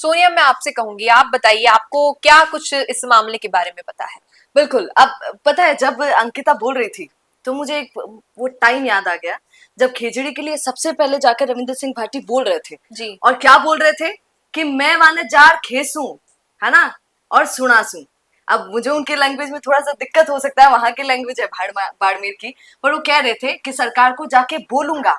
सोनिया, मैं आपसे कहूंगी, आप बताइए आपको क्या कुछ इस मामले के बारे में पता है। बिल्कुल। अब पता है, जब अंकिता बोल रही थी तो मुझे एक वो टाइम याद आ गया जब खेजड़ी के लिए सबसे पहले जाकर रविंद्र सिंह भाटी बोल रहे थे। जी। और क्या बोल रहे थे कि मैं वाने जार खेसू, है ना, और सुनासू। अब मुझे उनके लैंग्वेज में थोड़ा सा दिक्कत हो सकता है, वहां की लैंग्वेज है बाड़मेर की। पर वो कह रहे थे कि सरकार को जाके बोलूंगा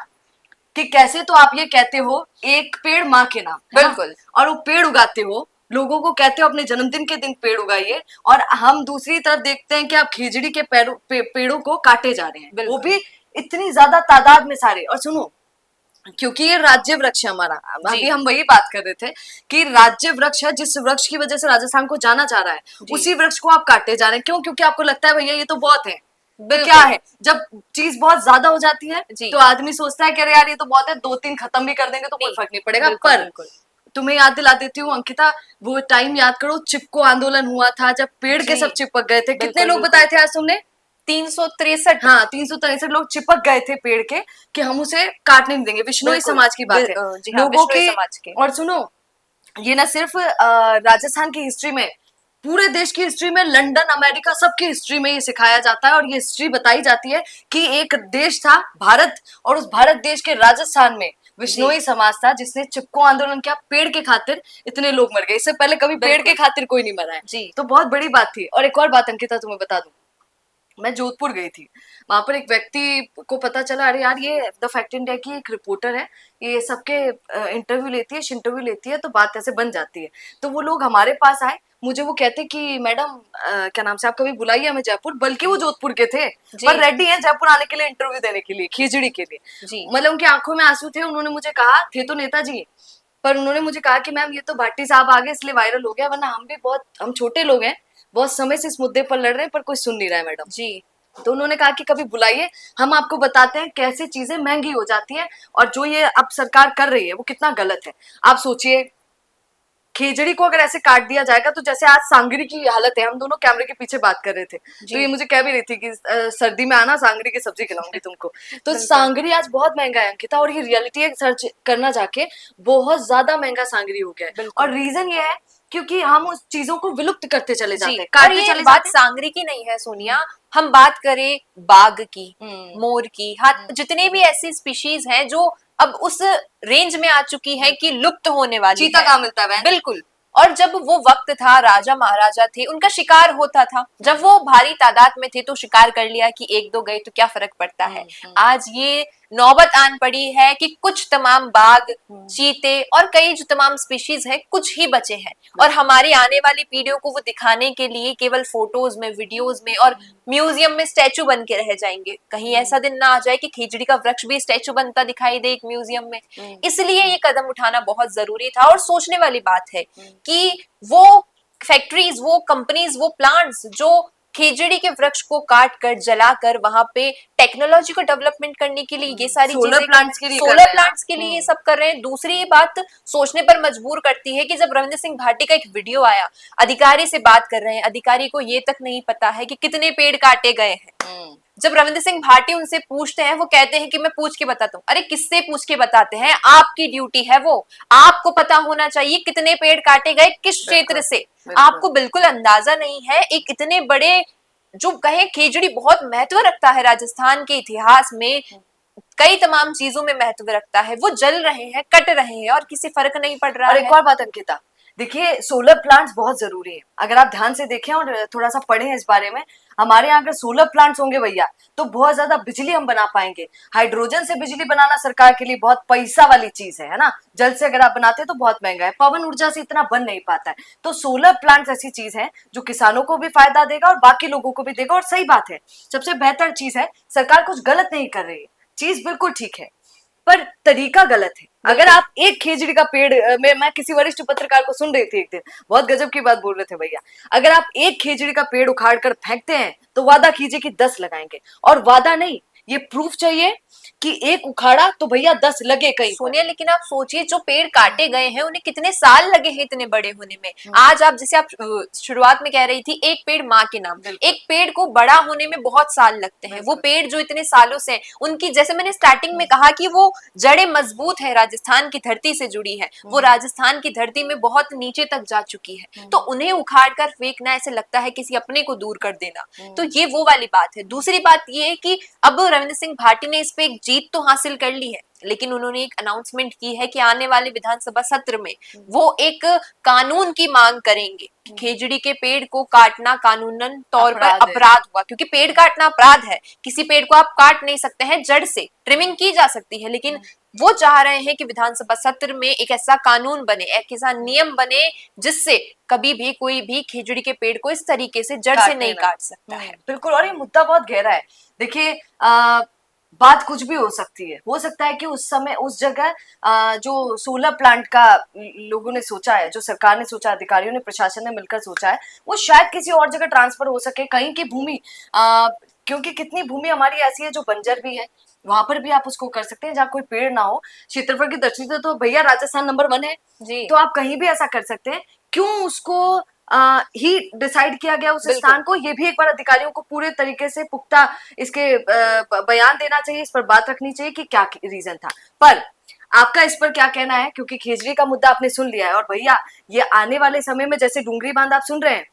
कि कैसे तो आप ये कहते हो एक पेड़ माँ के नाम, है ना, बिल्कुल और वो पेड़ उगाते हो, लोगों को कहते हो अपने जन्मदिन के दिन पेड़ उगाइए, और हम दूसरी तरफ देखते हैं कि आप खिजड़ी के पेड़ों को काटे जा रहे हैं, वो बिल्कुल। भी इतनी ज्यादा तादाद में सारे। और सुनो, क्योंकि ये राज्य वृक्ष है हमारा, जी। अभी हम वही बात कर रहे थे कि राज्य वृक्ष है, जिस वृक्ष की वजह से राजस्थान को जाना जा रहा है, जी। उसी वृक्ष को आप काटे जा रहे हैं। क्यों? क्योंकि आपको लगता है भैया ये तो बहुत है। तो क्या बिल्कुल। है, जब चीज बहुत ज्यादा हो जाती है जी। तो आदमी सोचता है कि अरे यार ये तो बहुत है, दो तीन खत्म भी कर देंगे तो कोई नहीं। फर्क नहीं पड़ेगा। बिल्कुल पर बिल्कुल। तुम्हें याद दिला देती हूँ अंकिता, वो टाइम याद करो, चिपको आंदोलन हुआ था जब पेड़ के जी। सब चिपक गए थे। कितने बिल्कुल लोग बिल्कुल। बताए थे आज तुमने? 363। हाँ, 363 लोग चिपक गए थे पेड़ के कि हम उसे काटने नहीं देंगे। विश्नोई बिल्कुल। समाज की बात है, जी हाँ, लोगों विश्नोई की। समाज के। और सुनो, ये ना सिर्फ राजस्थान की हिस्ट्री में, पूरे देश की हिस्ट्री में, लंदन अमेरिका सबकी हिस्ट्री में ये सिखाया जाता है, और ये हिस्ट्री बताई जाती है कि एक देश था भारत, और उस भारत देश के राजस्थान में जी। विश्नोई समाज था जिसने चिपको आंदोलन किया। पेड़ के खातिर इतने लोग मर गए, इससे पहले कभी पेड़ के बिल्कुल। खातिर कोई नहीं मरा है। जी। तो बहुत बड़ी बात थी। और एक और बात अंकिता तुम्हें बता दूं, मैं जोधपुर गई थी, वहां पर एक व्यक्ति को पता चला, अरे यार ये द फैक्ट इंडिया की एक रिपोर्टर है, ये सबके इंटरव्यू लेती है, इंटरव्यू लेती है, तो बात ऐसे बन जाती है। तो वो लोग हमारे पास आए, मुझे वो कहते कि मैडम क्या नाम से, आप कभी बुलाइए हमें जयपुर। बल्कि वो जोधपुर के थे, जी। पर रेडी हैं जयपुर आने के लिए, इंटरव्यू देने के लिए, खिचड़ी के लिए। जी। मतलब उनकी आंखों में आंसू थे। उन्होंने मुझे कहा, थे तो नेताजी, पर उन्होंने मुझे कहा कि मैम ये तो भाटी साहब आ गए इसलिए वायरल हो गया, वरना हम भी बहुत, हम छोटे लोग हैं, बहुत समय से इस मुद्दे पर लड़ रहे हैं, पर कोई सुन नहीं रहा है मैडम। जी। तो उन्होंने कहा कि कभी बुलाइए, हम आपको बताते हैं कैसे चीजें महंगी हो जाती हैं, और जो ये अब सरकार कर रही है वो कितना गलत है। आप सोचिए, खिचड़ी को अगर ऐसे काट दिया जाएगा तो जैसे आज सांगरी की हालत है, हम दोनों कैमरे के पीछे बात कर रहे थे, तो जी। ये मुझे कह भी रही थी कि सर्दी में आना, सांगरी की सब्जी खिलाऊंगी तुमको। तो बिल्कुल। सांगरी आज बहुत महंगा है अंकिता, और ये रियलिटी है, सर्च करना जाके, बहुत ज्यादा महंगा सांगरी हो गया है। और बिल्कुल। रीजन ये है क्योंकि हम उस चीजों को विलुप्त करते चले जी। जाते हैं, और काटते ये चले बात जाते सांगरी की नहीं है हैं। सोनिया, हम बात करें बाघ की, हम्म। मोर की, हाँ, जितने भी ऐसी स्पीशीज हैं जो अब उस रेंज में आ चुकी है कि लुप्त होने वाली चीता है। कहाँ मिलता है बहन? बिल्कुल। और जब वो वक्त था, राजा महाराजा थे, उनका शिकार होता था, जब वो भारी तादाद में थे तो शिकार कर लिया कि एक दो गए तो क्या फर्क पड़ता है। आज ये नौबत आन पड़ी है कि कुछ तमाम बाघ, चीते और कई जो तमाम स्पीशीज है, कुछ ही बचे हैं, और हमारी आने वाली पीढ़ियों को वो दिखाने के लिए केवल फोटोज में, वीडियोज में और म्यूजियम में स्टैचू बन के रह जाएंगे। कहीं ऐसा दिन ना आ जाए कि खिचड़ी का वृक्ष भी स्टैचू बनता दिखाई दे एक म्यूजियम में। इसलिए ये कदम उठाना बहुत जरूरी था, और सोचने वाली बात है कि वो फैक्ट्रीज, वो कंपनीज, वो प्लांट्स जो खेजड़ी के वृक्ष को काट कर, जलाकर वहां पे टेक्नोलॉजी को डेवलपमेंट करने के लिए ये सारी सोलर चीजें कर, प्लांट्स के लिए कर सोलर रहे हैं ना। प्लांट्स के लिए ये सब कर रहे हैं। दूसरी ये बात सोचने पर मजबूर करती है कि जब रविंद्र सिंह भाटी का एक वीडियो आया, अधिकारी से बात कर रहे हैं, अधिकारी को ये तक नहीं पता है कि कितने पेड़ काटे गए हैं। जब रविंद्र सिंह भाटी उनसे पूछते हैं, वो कहते हैं कि मैं पूछ के बताता हूँ। अरे किससे पूछ के बताते हैं? आपकी ड्यूटी है वो, आपको पता होना चाहिए कितने पेड़ काटे गए, किस क्षेत्र से। आपको बिल्कुल अंदाजा नहीं है। एक इतने बड़े, जो कहे खेजड़ी बहुत महत्व रखता है राजस्थान के इतिहास में, कई तमाम चीजों में महत्व रखता है, वो जल रहे हैं, कट रहे हैं, और किसी फर्क नहीं पड़ रहा और एक है। और बात अंकिता, देखिए सोलर प्लांट्स बहुत जरूरी है। अगर आप ध्यान से देखें और थोड़ा सा पढ़ें इस बारे में, हमारे यहाँ अगर सोलर प्लांट्स होंगे भैया तो बहुत ज्यादा बिजली हम बना पाएंगे। हाइड्रोजन से बिजली बनाना सरकार के लिए बहुत पैसा वाली चीज है ना। जल से अगर आप बनाते हैं तो बहुत महंगा है, पवन ऊर्जा से इतना बन नहीं पाता है। तो सोलर प्लांट्स ऐसी चीज है जो किसानों को भी फायदा देगा और बाकी लोगों को भी देगा। और सही बात है, सबसे बेहतर चीज है, सरकार कुछ गलत नहीं कर रही है, चीज बिल्कुल ठीक है, पर तरीका गलत है। अगर आप एक खेजड़ी का पेड़, मैं किसी वरिष्ठ पत्रकार को सुन रही थी एक दिन, बहुत गजब की बात बोल रहे थे भैया, अगर आप एक खेजड़ी का पेड़ उखाड़ कर फेंकते हैं तो वादा कीजिए कि 10 लगाएंगे। और वादा नहीं, ये प्रूफ चाहिए कि एक उखाड़ा तो भैया 10 लगे कहीं पर। सोनिया, लेकिन आप सोचिए जो पेड़ काटे गए हैं उन्हें कितने साल लगे हैं इतने बड़े होने में। आज आप जैसे आप शुरुआत में कह रही थी एक पेड़ माँ के नाम, एक पेड़ को बड़ा होने में बहुत साल लगते हैं। वो पेड़ जो इतने सालों से उनकी, जैसे मैंने स्टार्टिंग में कहा कि वो जड़ें मजबूत है, राजस्थान की धरती से जुड़ी है, वो राजस्थान की धरती में बहुत नीचे तक जा चुकी है, तो उन्हें उखाड़ कर फेंकना ऐसे लगता है किसी अपने को दूर कर देना। तो ये वो वाली बात है। दूसरी बात ये है कि अब रविंद्र सिंह भाटी ने इस पे एक जीत तो हासिल कर ली है, लेकिन उन्होंने एक अनाउंसमेंट की है कि आने वाले विधानसभा सत्र में वो एक कानून की मांग करेंगे कि खेजड़ी के पेड़ को काटना कानूनन तौर पर अपराध हुआ, क्योंकि पेड़ काटना अपराध है। किसी पेड़ को आप काट नहीं सकते हैं, जड़ से ट्रिमिंग की जा सकती है, लेकिन वो चाह रहे हैं कि विधानसभा सत्र में एक ऐसा कानून बने, एक ऐसा नियम बने जिससे कभी भी कोई भी खेजड़ी के पेड़ को इस तरीके से जड़ से नहीं काट सकता है। बिल्कुल, और ये मुद्दा बहुत गहरा है। देखिए बात कुछ भी हो सकती है, हो सकता है कि उस समय उस जगह जो सोलर प्लांट का लोगों ने सोचा है, जो सरकार ने सोचा, अधिकारियों ने, प्रशासन ने मिलकर सोचा है, वो शायद किसी और जगह ट्रांसफर हो सके, कहीं की भूमि, क्योंकि कितनी भूमि हमारी ऐसी है जो बंजर भी है, वहां पर भी आप उसको कर सकते हैं जहाँ कोई पेड़ ना हो। क्षेत्रफल की दृष्टि से तो भैया राजस्थान नंबर 1 है जी, तो आप कहीं भी ऐसा कर सकते हैं। क्यों उसको ही डिसाइड किया गया उस स्थान को, ये भी एक बार अधिकारियों को पूरे तरीके से पुख्ता इसके बयान देना चाहिए, इस पर बात रखनी चाहिए कि क्या रीजन था। पर आपका इस पर क्या कहना है, क्योंकि खेजड़ी का मुद्दा आपने सुन लिया है, और भैया ये आने वाले समय में जैसे डूंगरी बांध आप सुन रहे हैं,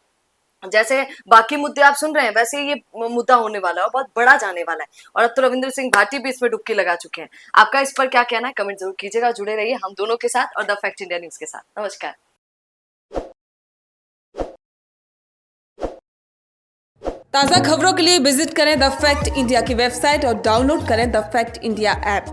जैसे बाकी मुद्दे आप सुन रहे हैं, वैसे ये मुद्दा होने वाला है और बहुत बड़ा जाने वाला है, और अब तो रविंद्र सिंह भाटी भी इसमें डुबकी लगा चुके हैं। आपका इस पर क्या कहना है, कमेंट जरूर कीजिएगा। जुड़े रहिए हम दोनों के साथ और द फैक्ट इंडिया न्यूज के साथ। नमस्कार। ताज़ा खबरों के लिए विजिट करें द फैक्ट इंडिया की वेबसाइट और डाउनलोड करें द फैक्ट इंडिया ऐप।